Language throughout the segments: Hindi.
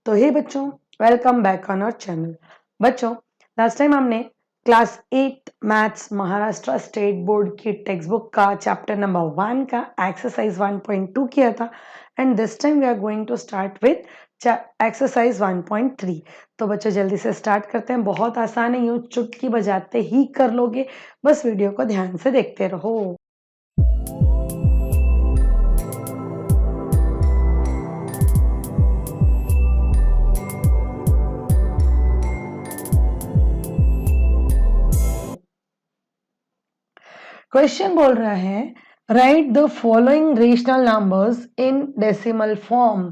तो हे बच्चों, welcome back on our channel. बच्चों, लास्ट टाइम हमने class 8 maths Maharashtra state board की टेक्स्ट बुक का चैप्टर नंबर 1 का एक्सरसाइज 1.2 किया था and this time we are going to start with exercise 1.3। तो बच्चों जल्दी से स्टार्ट करते हैं। बहुत आसान है, यूं चुटकी बजाते ही कर लोगे, बस वीडियो को ध्यान से देखते रहो। क्वेश्चन बोल रहा है right the following rational numbers in decimal form.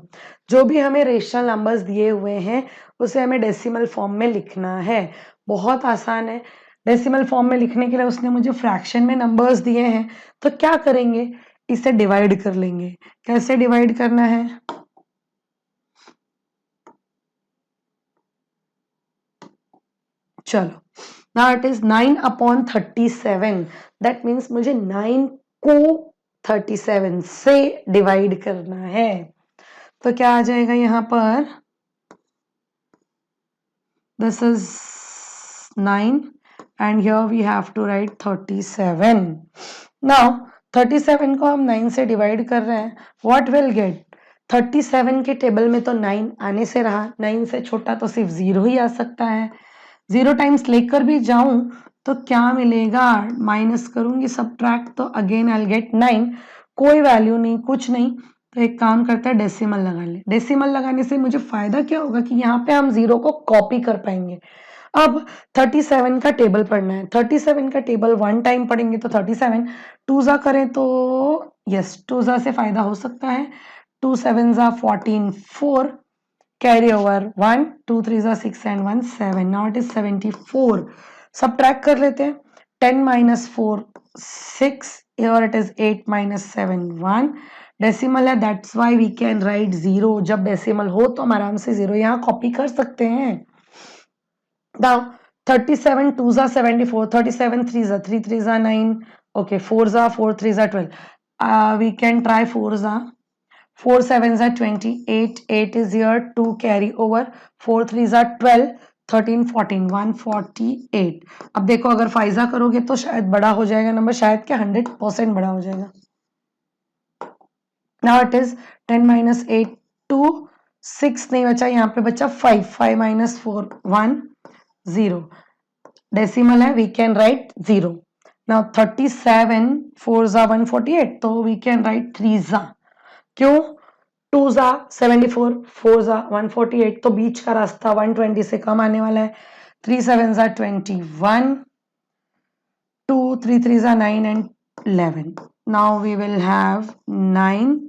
जो भी हमें रेशनल नंबर्स दिए हुए हैं उसे हमें डेसिमल फॉर्म में लिखना है। बहुत आसान है। डेसिमल फॉर्म में लिखने के लिए उसने मुझे फ्रैक्शन में नंबर्स दिए हैं, तो क्या करेंगे, इसे डिवाइड कर लेंगे। कैसे डिवाइड करना है, चलो। Now it is 9/37। That means मुझे 9 को 37 से डिवाइड करना है। तो क्या आ जाएगा यहाँ पर, this is 9 and here we have to write 37। Now 37 को हम 9 से डिवाइड कर रहे हैं, व्हाट विल गेट। 37 के टेबल में तो 9 आने से रहा, 9 से छोटा तो सिर्फ 0 ही आ सकता है। 0 टाइम्स लेकर भी जाऊं तो क्या मिलेगा, माइनस करूंगी सब्ट्रैक्ट तो अगेन आई विल गेट 9। कोई वैल्यू नहीं, कुछ नहीं, तो एक काम करते हैं डेसिमल लगा ले। डेसिमल लगाने से मुझे फायदा क्या होगा कि यहाँ पे हम 0 को कॉपी कर पाएंगे। अब 37 का टेबल पढ़ना है। 37 का टेबल 1 टाइम पढ़ेंगे तो 37, 2 जा करें तो यस 2 जा से फायदा हो सकता है। 2 7 जा 14, 4 carry over 1 2 3 are 6 and 1 7. Now it is 74. Subtract कर लेते हैं। 10 minus 4 6, here it is 8 minus 7 1। Decimal है, that's why we can write 0। जब डेसिमल हो तो हम आराम से 0 यहाँ कॉपी कर सकते हैं। Now 37 2s are 74, 37 3s are 3 3s are 9, okay 4s are 4 3s are 12. We can try 4s are 4 7s are 28, 8 is here, 2 carry over, 4 3s are 12, 13 14 148। अब देखो अगर फाइजा करोगे तो शायद बड़ा हो जाएगा नंबर, शायद क्या 100% बड़ा हो जाएगा। नाउ इट इज 10 minus 8 2, 6 नहीं बचा, यहाँ पे बचा 5, 5 minus 4 1 0। डेसिमल है, वी कैन राइट 0। नाउ 37 4 जा 148, तो वी कैन राइट 3 जा, क्यों 2 जा 74, 4 जा 148, तो बीच का रास्ता 120 से कम आने वाला है। 3 7 जा 21, 2 3 3 जा 9 and 11। Now we will have 9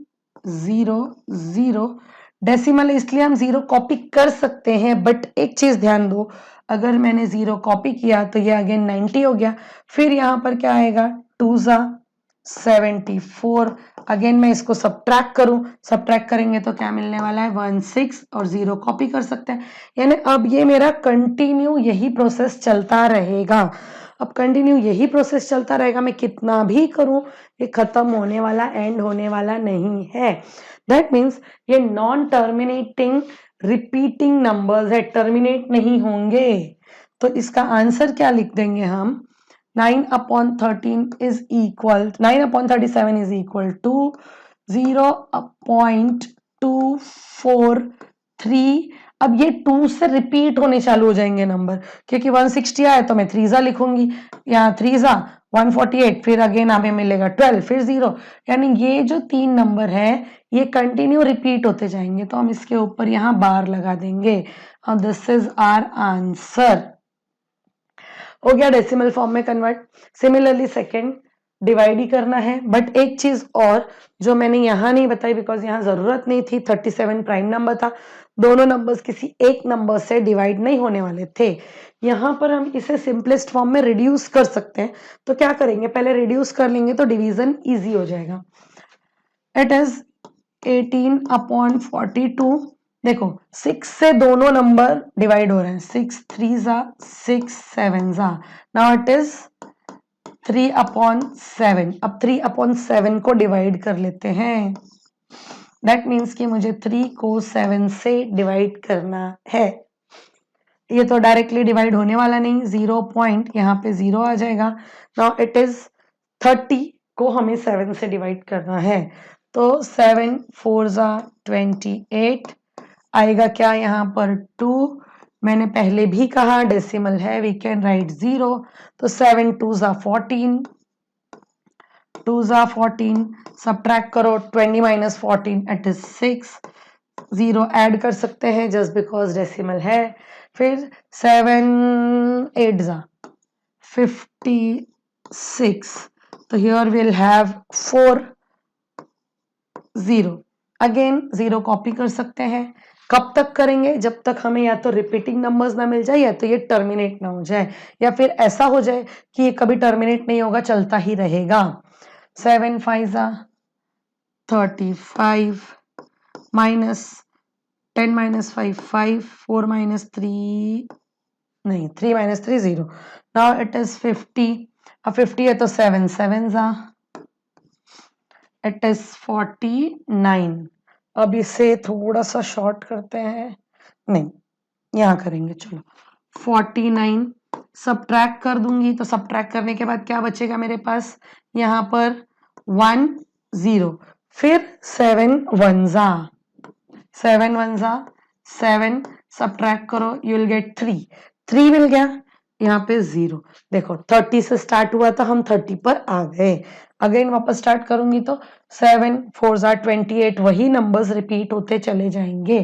0 0। Decimal इसलिए हम 0 कॉपी कर सकते हैं, बट एक चीज ध्यान दो, अगर मैंने 0 कॉपी किया तो ये अगेन 90 हो गया। फिर यहाँ पर क्या आएगा, 2 जा 74, अगेन मैं इसको सब्ट्रैक्ट करूं, सब्ट्रैक्ट करेंगे तो क्या मिलने वाला है 16, और 0 कॉपी कर सकते हैं। यानी अब ये मेरा कंटिन्यू यही प्रोसेस चलता रहेगा। अब कंटिन्यू यही प्रोसेस चलता रहेगा, मैं कितना भी करूं ये खत्म होने वाला, एंड होने वाला नहीं है। दैट मीन्स ये नॉन टर्मिनेटिंग रिपीटिंग नंबर्स है, टर्मिनेट नहीं होंगे। तो इसका आंसर क्या लिख देंगे हम, 9/13 is equal, 9/37 is equal to 0.243। अब ये 2 से रिपीट होने चालू हो जाएंगे नंबर, क्योंकि 160 आए तो मैं 3 जा लिखूंगी, यहाँ 3 जा 148, फिर अगेन हमें मिलेगा 12, फिर 0। यानी ये जो 3 नंबर है ये कंटिन्यू रिपीट होते जाएंगे, तो हम इसके ऊपर यहाँ बार लगा देंगे। This is our answer. हो गया डेसिमल फॉर्म में कन्वर्ट। सिमिलरली सेकंड डिवाइड ही करना है, बट एक चीज और जो मैंने यहाँ नहीं बताई बिकॉज यहाँ जरूरत नहीं थी, 37 प्राइम नंबर था, दोनों नंबर्स किसी एक नंबर से डिवाइड नहीं होने वाले थे। यहाँ पर हम इसे सिंपलेस्ट फॉर्म में रिड्यूस कर सकते हैं, तो क्या करेंगे, पहले रिड्यूस कर लेंगे तो डिवीजन इजी हो जाएगा। It is 18/42। देखो 6 से दोनों नंबर डिवाइड हो रहे हैं, 6 3 जा 6 7 जा। Now it is 3/7। अब 3/7 को डिवाइड कर लेते हैं। दैट मीन्स कि मुझे 3 को 7 से डिवाइड करना है। ये तो डायरेक्टली डिवाइड होने वाला नहीं, 0 पॉइंट यहाँ पे 0 आ जाएगा। नाउ इट इज 30 को हमें 7 से डिवाइड करना है, तो 7 4 जा 28 आएगा क्या यहाँ पर 2। मैंने पहले भी कहा डेसिमल है, वी कैन राइट 0, तो 7 2 जा 14, 2 जा 14, सब्ट्रैक्ट करो 20 माइनस 14 इट इज 6, 0 ऐड कर सकते हैं जस्ट बिकॉज डेसिमल है। फिर 7 8 जा 56, तो here will have 4 0, again 0 copy कर सकते हैं। कब तक करेंगे? जब तक हमें या तो रिपीटिंग नंबर्स ना मिल जाए या तो ये टर्मिनेट ना हो जाए, या फिर ऐसा हो जाए कि ये कभी टर्मिनेट नहीं होगा, चलता ही रहेगा। 7 5 जा 35 माइनस 10 माइनस 5 5, 4 माइनस 3 नहीं 3 माइनस 3 0, नाउ इट इज 50। अब 50 है तो 7 7 जा इट इज 49। अब इसे थोड़ा सा शॉर्ट करते हैं, नहीं यहाँ करेंगे, चलो 49 सब्ट्रैक्ट कर दूंगी, तो सब्ट्रैक्ट करने के बाद क्या बचेगा मेरे पास, यहाँ पर 1 0, फिर 7 1 जा 7 1 जा 7, सब्ट्रैक्ट करो यू विल गेट 3, 3 मिल गया, यहाँ पे 0। देखो 30 से स्टार्ट हुआ था, हम 30 पर आ गए। अगेन वापस स्टार्ट करूंगी तो 7 4 जा 28, वही नंबर्स रिपीट होते चले जाएंगे।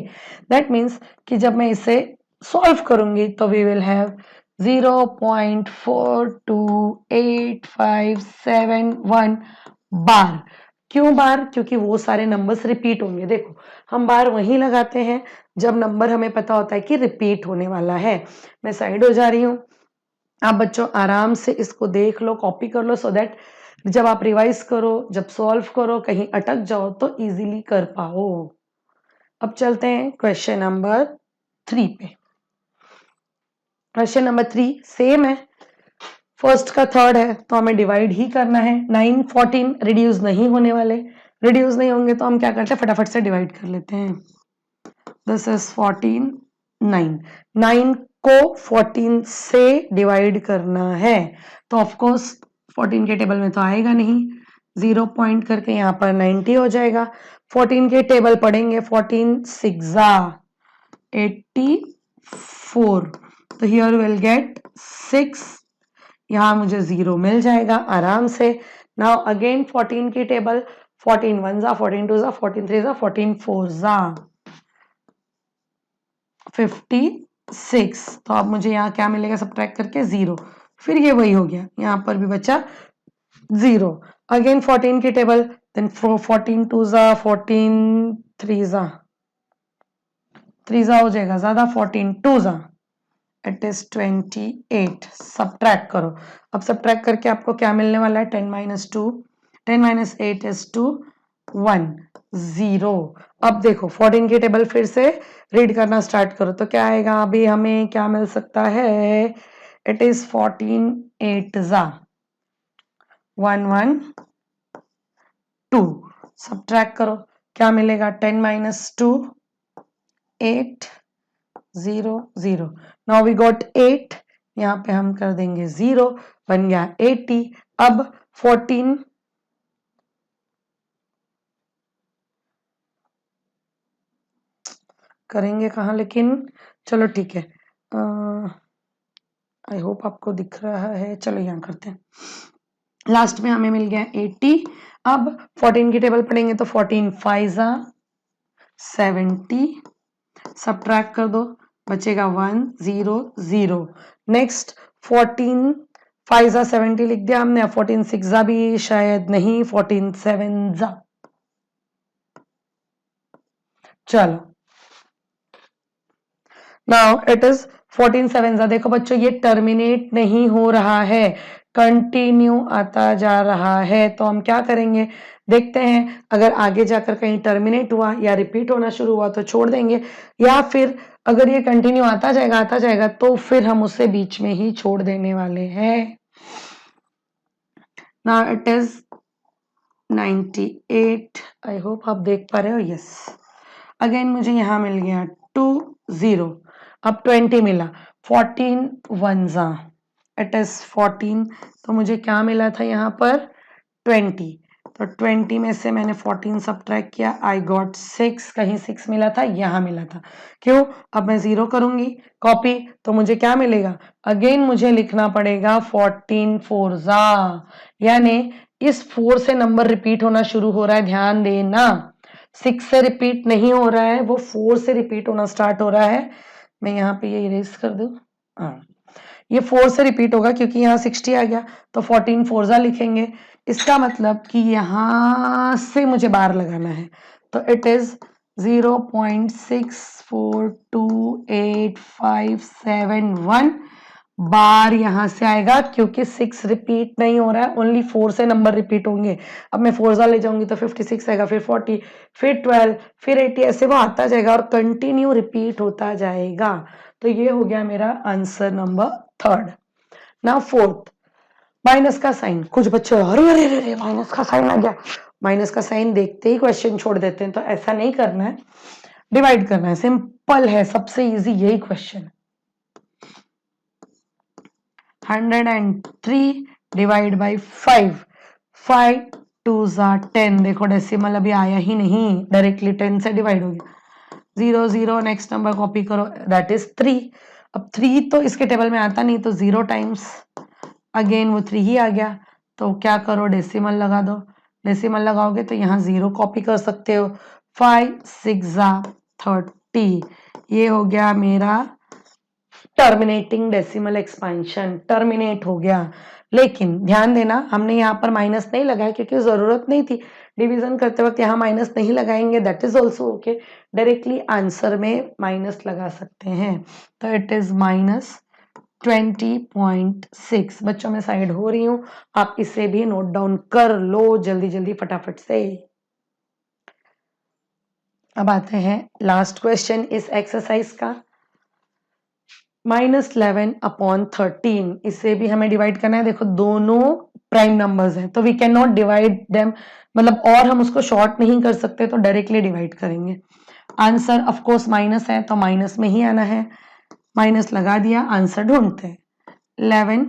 दैट मीन्स कि जब मैं इसे सॉल्व करूंगी तो वी विल हैव 0.42857 बार। क्यों बार? क्योंकि वो सारे नंबर्स रिपीट होंगे। देखो हम बार वहीं लगाते हैं जब नंबर हमें पता होता है कि रिपीट होने वाला है। मैं साइड हो जा रही हूँ, आप बच्चों आराम से इसको देख लो, कॉपी कर लो, सो दैट जब आप रिवाइज करो, जब सॉल्व करो, कहीं अटक जाओ तो इजीली कर पाओ। अब चलते हैं क्वेश्चन नंबर 3 पे। क्वेश्चन नंबर 3 सेम है, फर्स्ट का थर्ड है तो हमें डिवाइड ही करना है। 9 14 रिड्यूस नहीं होने वाले, रिड्यूस नहीं होंगे तो हम क्या करते हैं, फटाफट से डिवाइड कर लेते हैं। दिस इज 14 9, 9 को 14 से डिवाइड करना है, तो ऑफकोर्स 14 के टेबल में तो आएगा नहीं, 0 पॉइंट करके यहाँ पर 90 हो जाएगा। 14 के टेबल पढ़ेंगे, 14 6 जा 84, तो हियर विल गेट 6, यहाँ मुझे 0 मिल जाएगा आराम से। नाउ अगेन 14 की टेबल, 14 1 जा 14 2 जा 14 3 जा 14 4 जा 56, तो अब मुझे यहाँ क्या मिलेगा, सब्ट्रैक्ट करके 0, फिर ये वही हो गया, यहाँ पर भी बचा 0। अगेन 14 की टेबल, देन 14 2 जा 14 3 जा 3 जा हो जाएगा ज्यादा, 14 2 जा इट इज 28, सब्ट्रैक्ट करो। अब सब्ट्रैक्ट करके आपको क्या मिलने वाला है, 10 माइनस 2, 10 माइनस 8 इज 2 1 0। अब देखो 14 की टेबल फिर से रीड करना स्टार्ट करो तो क्या आएगा, अभी हमें क्या मिल सकता है, इट इज 14 8 जा 1 1 2, सब्ट्रैक्ट करो क्या मिलेगा, 10 माइनस 2 8 0 0, नाउ वी गॉट 8, यहाँ पे हम कर देंगे 0, बन गया 80। अब 14 करेंगे कहाँ, लेकिन चलो ठीक है, आई होप आपको दिख रहा है, चलो यहाँ करते हैं। लास्ट में हमें मिल गया 80। अब 14 की टेबल पढ़ेंगे तो 14 5 जा 70, सब्ट्रैक्ट कर दो बचेगा 1 0 0। नेक्स्ट 14 5 जा 70 लिख दिया हमने, 14 6 जा भी शायद नहीं, 14 7 जा, चलो नाउ इट इज 14 7 जा। देखो बच्चों ये टर्मिनेट नहीं हो रहा है, कंटिन्यू आता जा रहा है, तो हम क्या करेंगे देखते हैं, अगर आगे जाकर कहीं टर्मिनेट हुआ या रिपीट होना शुरू हुआ तो छोड़ देंगे, या फिर अगर ये कंटिन्यू आता जाएगा तो फिर हम उसे बीच में ही छोड़ देने वाले हैं। Now it is 98, I hope आप देख पा रहे हो, यस। अगेन मुझे यहाँ मिल गया 20, अब 20 मिला, 14 वंजा, इट इज 14, तो मुझे क्या मिला था यहाँ पर 20, तो 20 में से मैंने 14 सब्ट्रैक्ट किया, आई गॉट 6, कहीं 6 मिला था, यहाँ मिला था, क्यों? अब मैं 0 करूंगी कॉपी, तो मुझे क्या मिलेगा? अगेन मुझे लिखना पड़ेगा 14 फोरजा, यानी इस 4 से नंबर रिपीट होना शुरू हो रहा है, ध्यान देना, 6 से रिपीट नहीं हो रहा है, वो 4 से रिपीट होना स्टार्ट हो रहा है। मैं यहाँ पे ये इरेज कर दूं, हाँ, ये 4 से रिपीट होगा क्योंकि यहाँ 60 आ गया, तो 14 फोरजा लिखेंगे, इसका मतलब कि यहाँ से मुझे बार लगाना है, तो इट इज 0.642857 बार यहाँ से आएगा, क्योंकि 6 रिपीट नहीं हो रहा है, ओनली 4 से नंबर रिपीट होंगे। अब मैं फोरजा ले जाऊंगी तो 56 आएगा, फिर 40, फिर 12, फिर 80, ऐसे वो आता जाएगा और कंटिन्यू रिपीट होता जाएगा। तो ये हो गया मेरा answer number 3rd। Now 4th, minus का साइन। कुछ बच्चे अरे अरे अरे माइनस का साइन आ गया, माइनस का साइन देखते ही क्वेश्चन छोड़ देते हैं, तो ऐसा नहीं करना है, डिवाइड करना है, सिंपल है, सबसे इजी यही क्वेश्चन। 103 डिवाइड बाई 5, 5 2 10, देखो डेसिमल अभी आया ही नहीं, डायरेक्टली 10 से डिवाइड हो गया, 0 0, नेक्स्ट नंबर कॉपी करो, दैट इज 3। अब 3 तो इसके टेबल में आता नहीं, तो 0 टाइम्स अगेन वो 3 ही आ गया, तो क्या करो, डेसिमल लगा दो, डेसिमल लगाओगे तो यहाँ 0 कॉपी कर सकते हो, 5 6 30, ये हो गया मेरा टर्मिनेटिंग डेसिमल एक्सपेंशन, टर्मिनेट हो गया। लेकिन ध्यान देना, हमने यहाँ पर माइनस नहीं लगाया क्योंकि जरूरत नहीं थी, डिवीजन करते वक्त यहाँ माइनस नहीं लगाएंगे, that is also okay, directly answer में माइनस लगा सकते हैं, तो इट इज -20.6। बच्चों में साइड हो रही हूँ, आप इसे भी नोट डाउन कर लो जल्दी जल्दी फटाफट से। अब आते हैं लास्ट क्वेश्चन इस एक्सरसाइज का, -11/13, इसे भी हमें डिवाइड करना है। देखो दोनों प्राइम नंबर्स हैं, तो we can not divide them, मतलब और हम उसको शॉर्ट नहीं कर सकते, तो डायरेक्टली डिवाइड करेंगे। आंसर ऑफ कोर्स माइनस है, तो माइनस में ही आना है, माइनस लगा दिया, आंसर ढूंढते हैं। 11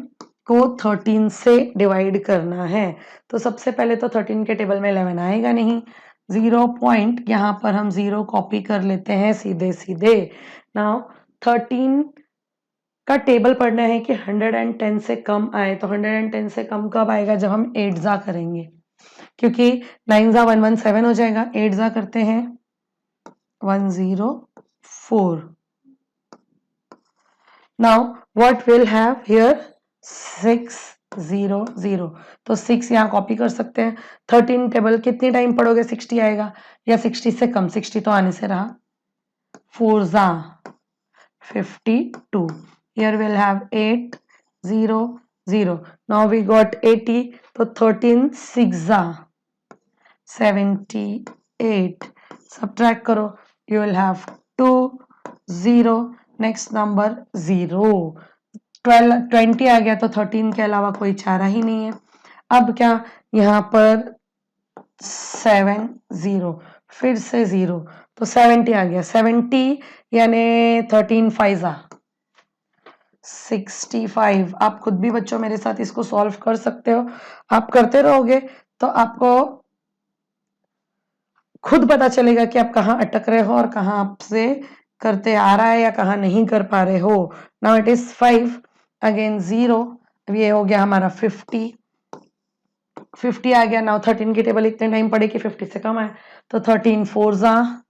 को 13 से डिवाइड करना है, तो सबसे पहले तो 13 के टेबल में 11 आएगा नहीं, 0 पॉइंट, यहाँ पर हम 0 कॉपी कर लेते हैं सीधे सीधे। नाउ 13 का टेबल पढ़ना है कि 110 से कम आए, तो 110 से कम कब आएगा? जब हम 8 जा करेंगे, क्योंकि 9 जा 117 हो जाएगा, 8 जा करते हैं 104। Now what will have here 600, तो 6 यहाँ कॉपी कर सकते हैं। 13 टेबल कितनी टाइम पढ़ोगे? 60 आएगा, या 60 से कम, 60 तो आने से रहा, 4 जा 52, here we'll have 8 0 0, now we got 80, तो 13 6 जा 78, subtract करो, you will have 2 0, next number 0, 20 आ गया, तो 13 के अलावा कोई चारा ही नहीं है। अब क्या, यहाँ पर 7 0, फिर से 0, तो 70 आ गया, 70 यानी 13 5 जा 65। आप खुद भी बच्चों मेरे साथ इसको सॉल्व कर सकते हो, आप करते रहोगे तो आपको खुद पता चलेगा कि आप कहाँ अटक रहे हो और कहाँ आपसे करते आ रहा है या कहाँ नहीं कर पा रहे हो। नाउ इट इज 5 अगेन 0, अब ये हो गया हमारा 50 आ गया। नाउ 13 की टेबल इतने टाइम पड़े कि 50 से कम आए, तो 13 4 जा,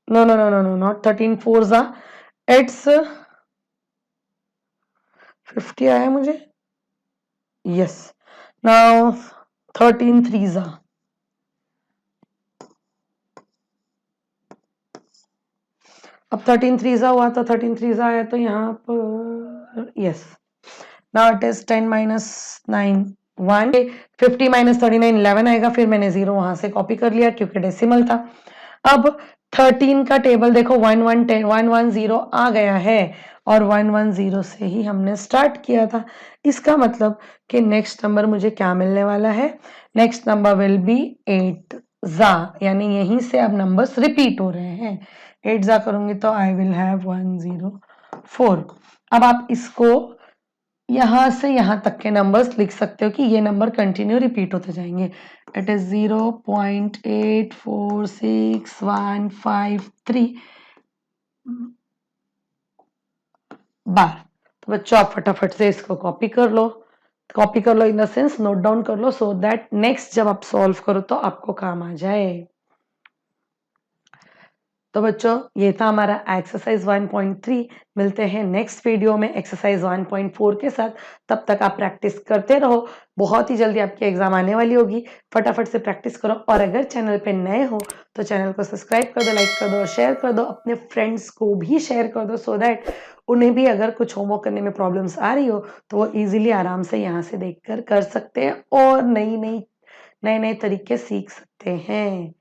no no no no no not 13 4 जा, इट्स 50 आया मुझे, यस। नाउ 13 3 जा, अब 13 3 जा हुआ, तो 13 3 जा आया, तो यहाँ पर यस। नाउ इट इज 10 - 9 1, 50 - 39 11 आएगा, फिर मैंने 0 वहां से कॉपी कर लिया क्योंकि डेसिमल था। अब 13 का टेबल देखो 110 आ गया है, और 110 से ही हमने स्टार्ट किया था, इसका मतलब कि नेक्स्ट नंबर मुझे क्या मिलने वाला है? नेक्स्ट नंबर विल बी 8 जा, यानी यहीं से अब नंबर्स रिपीट हो रहे हैं। 8 जा करूंगी तो आई विल हैव 104। अब आप इसको यहां से यहां तक के नंबर्स लिख सकते हो कि ये नंबर कंटिन्यू रिपीट होते जाएंगे। इट इज 0.846153 बार। तो बच्चों आप फटाफट से इसको कॉपी कर लो, कॉपी कर लो in the sense note down कर लो, सो दैट नेक्स्ट जब आप सॉल्व करो तो आपको काम आ जाए। तो बच्चों ये था हमारा एक्सरसाइज 1.3। मिलते हैं नेक्स्ट वीडियो में एक्सरसाइज 1.4 के साथ। तब तक आप प्रैक्टिस करते रहो, बहुत ही जल्दी आपकी एग्जाम आने वाली होगी। फटाफट से प्रैक्टिस करो, और अगर चैनल पे नए हो तो चैनल को सब्सक्राइब कर दो, लाइक कर दो और शेयर कर दो। अपने फ्रेंड्स को भी शेयर कर दो, सो दैट उन्हें भी अगर कुछ होमवर्क करने में प्रॉब्लम्स आ रही हो तो वो इजीली आराम से यहाँ से देखकर कर सकते हैं और नए नए तरीके सीख सकते हैं।